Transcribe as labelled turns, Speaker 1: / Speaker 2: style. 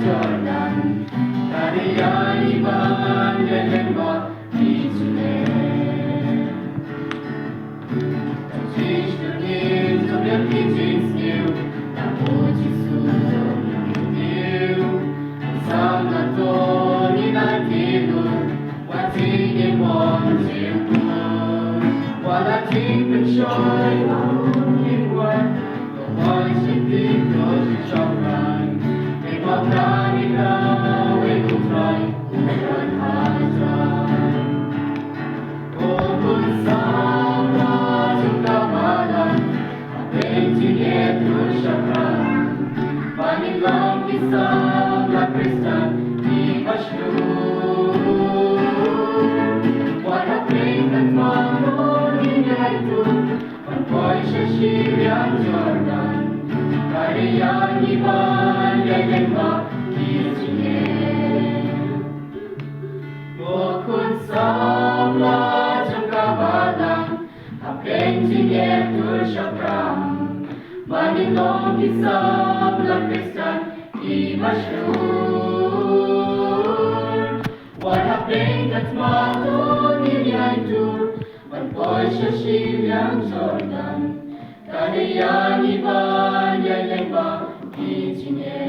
Speaker 1: Jordan, Kariyani man Yelenba Izune. Dziś to nic, to wielki dzień znił, na płci cudom mówił. Sam na to nie na tylu, łacinie mądrzył mur. Wala ci pęczoj, nie kład, to właśnie ty, to się czauran. Mabrani kau ikutrai uran hazran. Kobun sama jungkamalan, apenci yetu syakran. Panitlang kisah la Kristan di masyhur. Wala peringkat mahal itu, panpoy sa Syrian Jordan. Kariyani man Yelenba Izune. Bukod sa pelajaran kabalang, apenci yetu syakram. Manitong kisah la Kristan di masyhur. Wala peringkat mahal itu, panpoy sa Syrian Jordan. Kariyani man Yelenba Izune.